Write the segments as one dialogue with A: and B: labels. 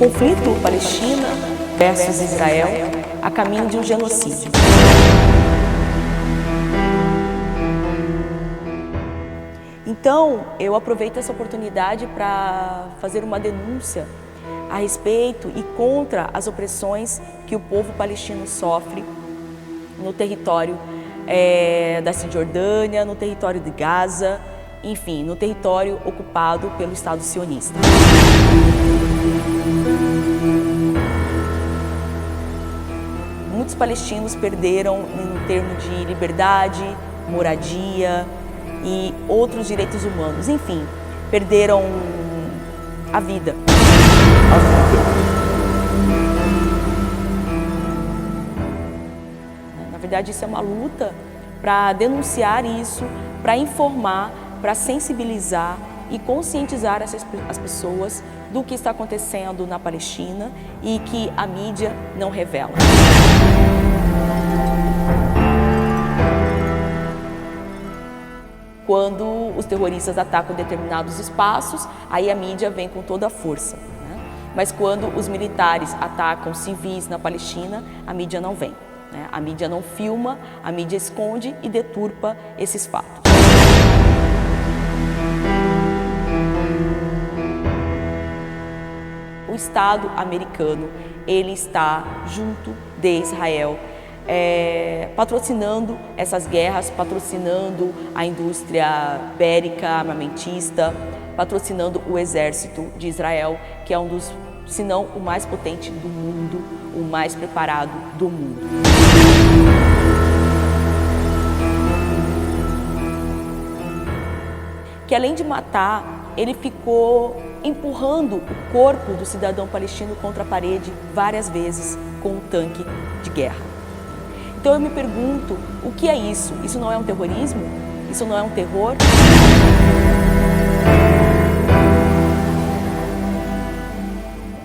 A: conflito Palestina versus Israel a caminho de um genocídio. Então, eu aproveito essa oportunidade para fazer uma denúncia a respeito e contra as opressões que o povo palestino sofre no território da Cisjordânia, no território de Gaza, enfim, no território ocupado pelo Estado sionista. Muitos palestinos perderam em termos de liberdade, moradia e outros direitos humanos. Enfim, perderam a vida. Na verdade, isso é uma luta para denunciar isso, para informar, para sensibilizar e conscientizar as pessoas do que está acontecendo na Palestina e que a mídia não revela. Quando os terroristas atacam determinados espaços, aí a mídia vem com toda a força, né? Mas quando os militares atacam civis na Palestina, a mídia não vem, né? A mídia não filma, a mídia esconde e deturpa esses fatos. O Estado americano, ele está junto de Israel, patrocinando essas guerras, patrocinando a indústria bélica, armamentista, patrocinando o exército de Israel, que é um dos, se não o mais potente do mundo, o mais preparado do mundo. Que além de matar, ele ficou empurrando o corpo do cidadão palestino contra a parede várias vezes com um tanque de guerra. Então eu me pergunto, o que é isso? Isso não é um terrorismo? Isso não é um terror?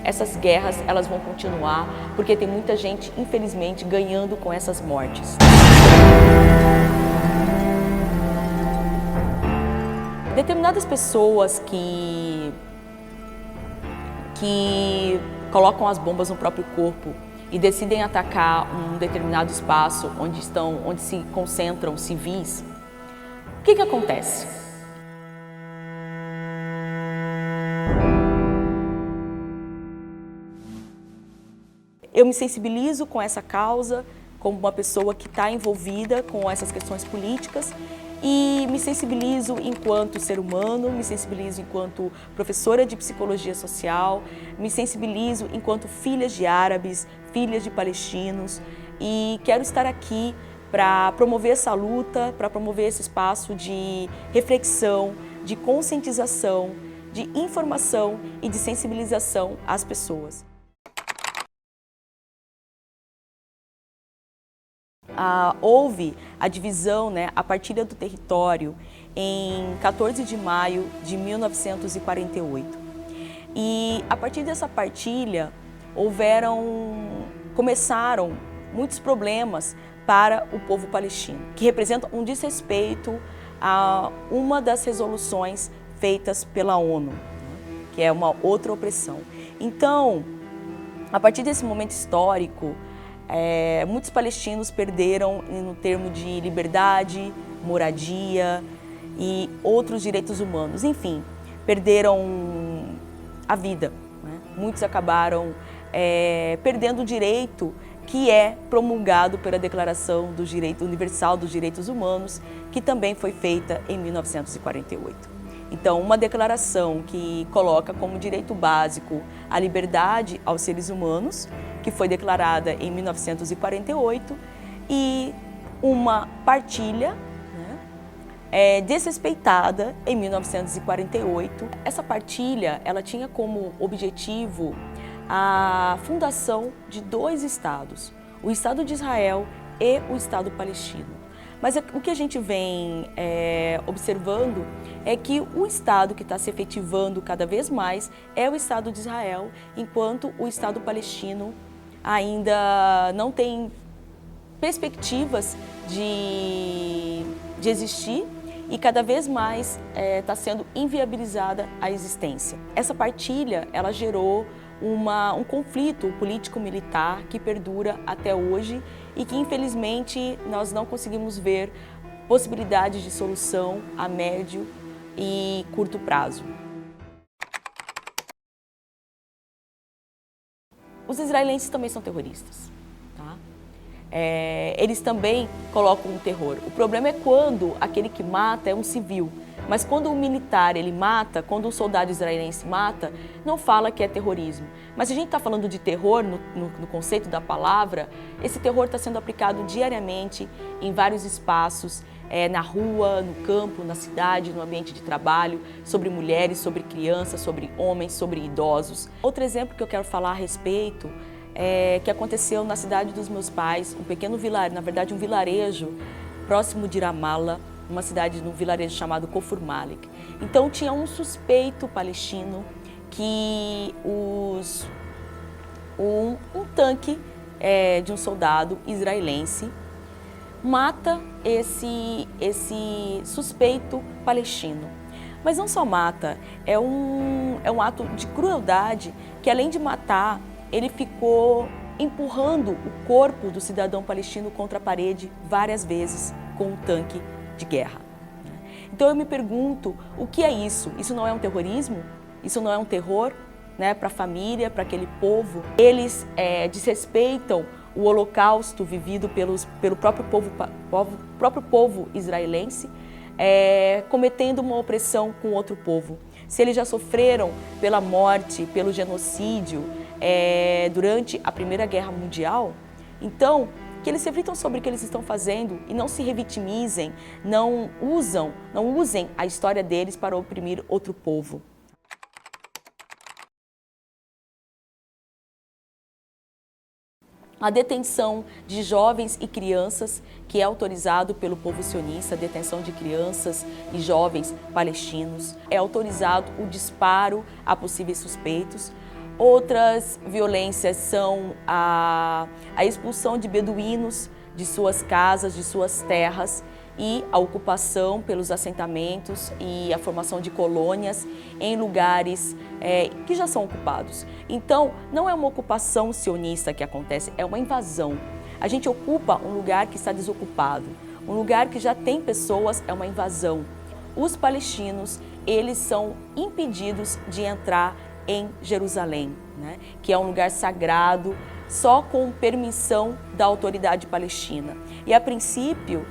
A: Essas guerras, elas vão continuar, porque tem muita gente, infelizmente, ganhando com essas mortes. Determinadas pessoas que colocam as bombas no próprio corpo e decidem atacar um determinado espaço onde se concentram civis, o que acontece? Eu me sensibilizo com essa causa, como uma pessoa que está envolvida com essas questões políticas, e me sensibilizo enquanto ser humano, me sensibilizo enquanto professora de psicologia social, me sensibilizo enquanto filha de árabes, filha de palestinos, e quero estar aqui para promover essa luta, para promover esse espaço de reflexão, de conscientização, de informação e de sensibilização às pessoas. Houve a divisão, a partilha do território em 14 de maio de 1948. E a partir dessa partilha começaram muitos problemas para o povo palestino, que representam um desrespeito a uma das resoluções feitas pela ONU, que é uma outra opressão. Então, a partir desse momento histórico, muitos palestinos perderam no termo de liberdade, moradia e outros direitos humanos. Enfim, perderam a vida, né? Muitos acabaram perdendo o direito que é promulgado pela Declaração do Direito Universal dos Direitos Humanos, que também foi feita em 1948. Então, uma declaração que coloca como direito básico a liberdade aos seres humanos, que foi declarada em 1948, e uma partilha desrespeitada em 1948. Essa partilha, ela tinha como objetivo a fundação de dois estados, o Estado de Israel e o Estado palestino. Mas o que a gente vem observando é que o Estado que está se efetivando cada vez mais é o Estado de Israel, enquanto o Estado palestino ainda não tem perspectivas de existir e cada vez mais está sendo inviabilizada a existência. Essa partilha, ela gerou um conflito político-militar que perdura até hoje e que, infelizmente, nós não conseguimos ver possibilidades de solução a médio e curto prazo. Os israelenses também são terroristas, tá? Eles também colocam um terror. O problema é quando aquele que mata é um civil. Mas quando um militar ele mata, quando um soldado israelense mata, não fala que é terrorismo. Mas se a gente está falando de terror, no conceito da palavra, esse terror está sendo aplicado diariamente em vários espaços, na rua, no campo, na cidade, no ambiente de trabalho, sobre mulheres, sobre crianças, sobre homens, sobre idosos. Outro exemplo que eu quero falar a respeito que aconteceu na cidade dos meus pais, um pequeno vilarejo, na verdade um vilarejo próximo de Ramallah, uma cidade, num vilarejo chamado Kfar Malik. Então tinha um suspeito palestino que um tanque de um soldado israelense mata esse suspeito palestino. Mas não só mata, é um ato de crueldade que, além de matar, ele ficou empurrando o corpo do cidadão palestino contra a parede várias vezes com um tanque de guerra. Então eu me pergunto, o que é isso? Isso não é um terrorismo? Isso não é um terror, né, para a família, para aquele povo? Eles desrespeitam o holocausto vivido pelo próprio povo israelense, cometendo uma opressão com outro povo. Se eles já sofreram pela morte, pelo genocídio durante a Primeira Guerra Mundial, então que eles reflitam sobre o que eles estão fazendo e não se revitimizem, não usem a história deles para oprimir outro povo. A detenção de jovens e crianças, que é autorizado pelo povo sionista, a detenção de crianças e jovens palestinos. É autorizado o disparo a possíveis suspeitos. Outras violências são a expulsão de beduínos de suas casas, de suas terras, e a ocupação pelos assentamentos e a formação de colônias em lugares que já são ocupados. Então, não é uma ocupação sionista que acontece, é uma invasão. A gente ocupa um lugar que está desocupado, um lugar que já tem pessoas, é uma invasão. Os palestinos, eles são impedidos de entrar em Jerusalém, né? Que é um lugar sagrado, só com permissão da autoridade palestina. E a princípio,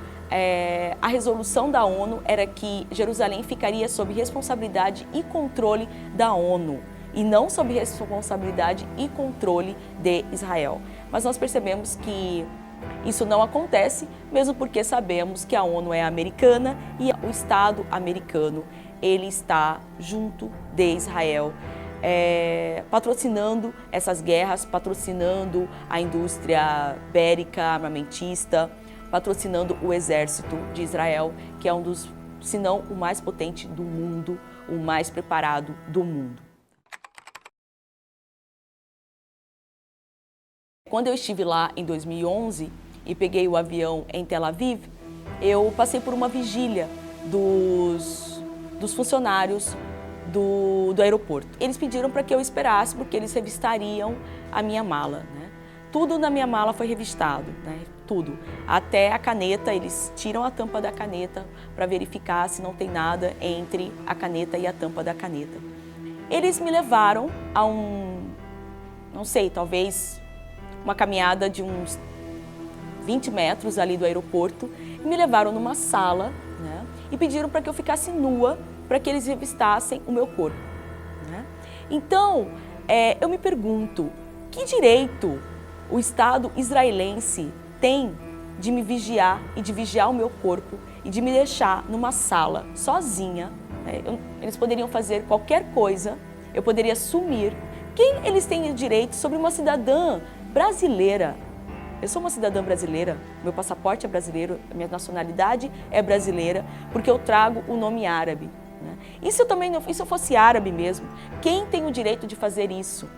A: a resolução da ONU era que Jerusalém ficaria sob responsabilidade e controle da ONU e não sob responsabilidade e controle de Israel. Mas nós percebemos que isso não acontece, mesmo porque sabemos que a ONU é americana e o Estado americano ele está junto de Israel, patrocinando essas guerras, patrocinando a indústria bélica, armamentista, patrocinando o exército de Israel, que é um dos, se não o mais potente do mundo, o mais preparado do mundo. Quando eu estive lá em 2011 e peguei o avião em Tel Aviv, eu passei por uma vigília dos funcionários do aeroporto. Eles pediram para que eu esperasse, porque eles revistariam a minha mala, né? Tudo na minha mala foi revistado, né? Tudo. Até a caneta, eles tiram a tampa da caneta para verificar se não tem nada entre a caneta e a tampa da caneta. Eles me levaram a não sei, talvez uma caminhada de uns 20 metros ali do aeroporto, e me levaram numa sala, né? E pediram para que eu ficasse nua, para que eles revistassem o meu corpo, né? Então, eu me pergunto, que direito o Estado israelense tem de me vigiar e de vigiar o meu corpo e de me deixar numa sala sozinha, né? Eles poderiam fazer qualquer coisa, eu poderia sumir. Quem eles têm direito sobre uma cidadã brasileira? Eu sou uma cidadã brasileira, meu passaporte é brasileiro, minha nacionalidade é brasileira, porque eu trago o nome árabe, né? E se eu fosse árabe mesmo, quem tem o direito de fazer isso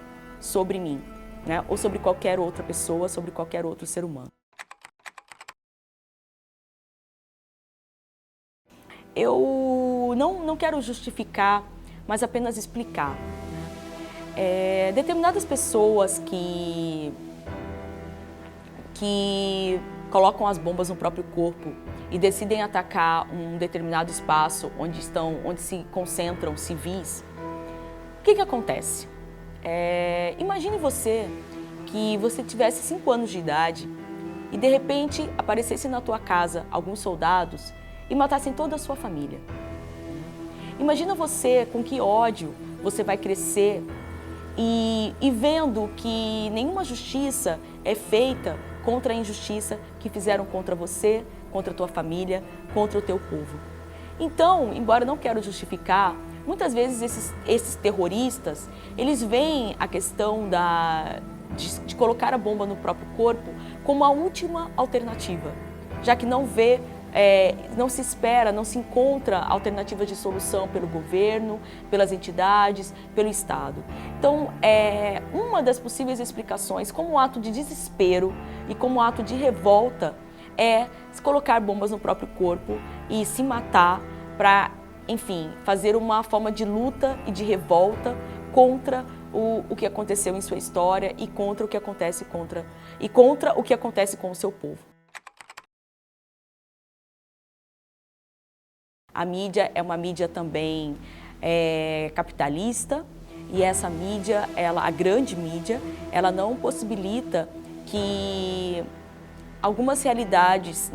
A: sobre mim, né? Ou sobre qualquer outra pessoa, sobre qualquer outro ser humano? eu não quero justificar, mas apenas explicar. Determinadas pessoas que colocam as bombas no próprio corpo e decidem atacar um determinado espaço onde se concentram civis, o que acontece? Imagine que você tivesse 5 anos de idade e de repente aparecesse na tua casa alguns soldados e matassem toda a sua família. Imagina você com que ódio você vai crescer e vendo que nenhuma justiça é feita contra a injustiça que fizeram contra você, contra a tua família, contra o teu povo. Então, embora eu não quero justificar, muitas vezes esses terroristas, eles veem a questão de colocar a bomba no próprio corpo como a última alternativa, já que não se espera, não se encontra alternativas de solução pelo governo, pelas entidades, pelo Estado. Então, uma das possíveis explicações como um ato de desespero e como um ato de revolta é colocar bombas no próprio corpo e se matar para, enfim, fazer uma forma de luta e de revolta contra o que aconteceu em sua história e contra o que acontece com o seu povo. A mídia é uma mídia também capitalista e essa mídia, a grande mídia, ela não possibilita que algumas realidades,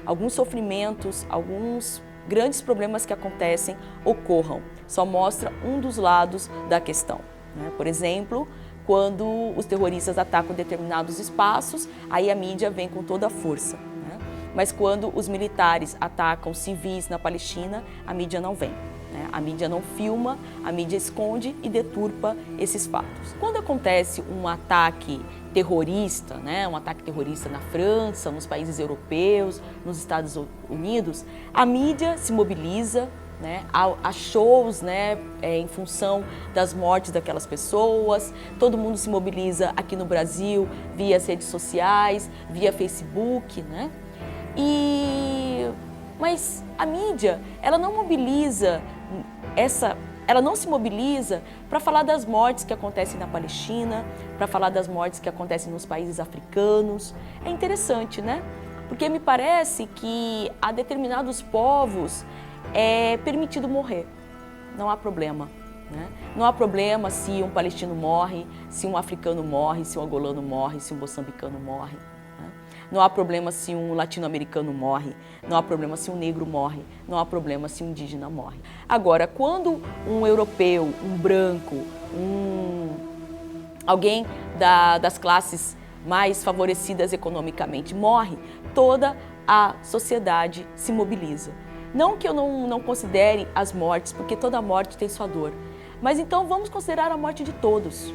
A: alguns sofrimentos, alguns grandes problemas que acontecem ocorram. Só mostra um dos lados da questão. Por exemplo, quando os terroristas atacam determinados espaços, aí a mídia vem com toda a força. Mas quando os militares atacam civis na Palestina, a mídia não vem. A mídia não filma, a mídia esconde e deturpa esses fatos. Quando acontece um ataque terrorista, um ataque terrorista na França, nos países europeus, nos Estados Unidos, a mídia se mobiliza, há shows em função das mortes daquelas pessoas, todo mundo se mobiliza aqui no Brasil via as redes sociais, via Facebook, Mas a mídia, ela não se mobiliza para falar das mortes que acontecem na Palestina, para falar das mortes que acontecem nos países africanos. É interessante, Porque me parece que a determinados povos é permitido morrer, não há problema. Não há problema se um palestino morre, se um africano morre, se um angolano morre, se um moçambicano morre. Não há problema se um latino-americano morre, não há problema se um negro morre, não há problema se um indígena morre. Agora, quando um europeu, um branco, alguém das classes mais favorecidas economicamente morre, toda a sociedade se mobiliza. Não que eu não considere as mortes, porque toda morte tem sua dor, mas então vamos considerar a morte de todos,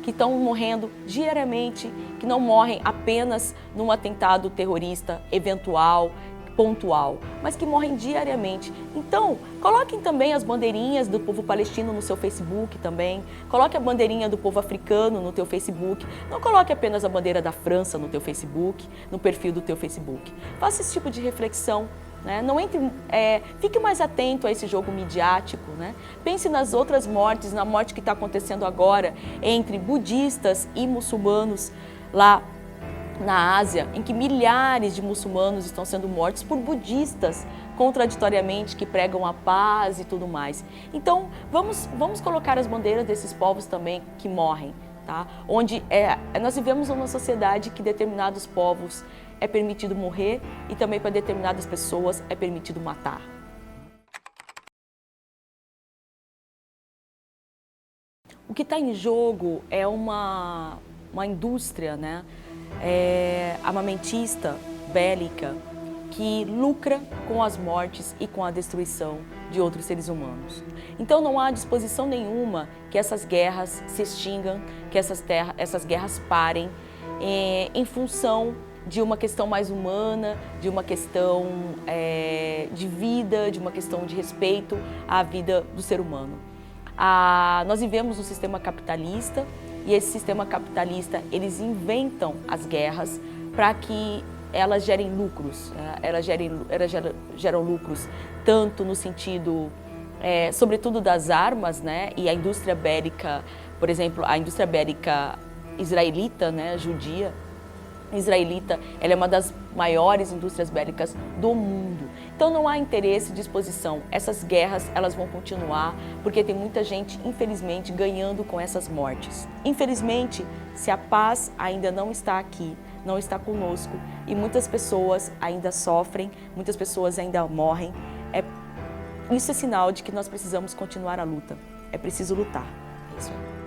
A: que estão morrendo diariamente, que não morrem apenas num atentado terrorista eventual, pontual, mas que morrem diariamente. Então, coloquem também as bandeirinhas do povo palestino no seu Facebook também, coloque a bandeirinha do povo africano no teu Facebook, não coloque apenas a bandeira da França no teu Facebook, no perfil do teu Facebook. Faça esse tipo de reflexão. Não fique mais atento a esse jogo midiático. Pense nas outras mortes, na morte que está acontecendo agora entre budistas e muçulmanos lá na Ásia, em que milhares de muçulmanos estão sendo mortos por budistas, contraditoriamente, que pregam a paz e tudo mais. Então, vamos colocar as bandeiras desses povos também que morrem, onde nós vivemos numa sociedade que determinados povos é permitido morrer e também para determinadas pessoas é permitido matar. O que está em jogo é uma indústria armamentista, bélica, que lucra com as mortes e com a destruição de outros seres humanos. Então não há disposição nenhuma que essas guerras se extingam, que essas guerras parem em função de uma questão mais humana, de uma questão de vida, de uma questão de respeito à vida do ser humano. Nós vivemos um sistema capitalista e esse sistema capitalista, eles inventam as guerras para que elas gerem lucros, geram lucros tanto no sentido, sobretudo das armas, né? E a indústria bélica, por exemplo, a indústria bélica israelita, né, judia, israelita, ela é uma das maiores indústrias bélicas do mundo. Então não há interesse e disposição. Essas guerras, elas vão continuar, porque tem muita gente, infelizmente, ganhando com essas mortes. Infelizmente, se a paz ainda não está aqui, não está conosco, e muitas pessoas ainda sofrem, muitas pessoas ainda morrem, isso é sinal de que nós precisamos continuar a luta. É preciso lutar. É isso aí.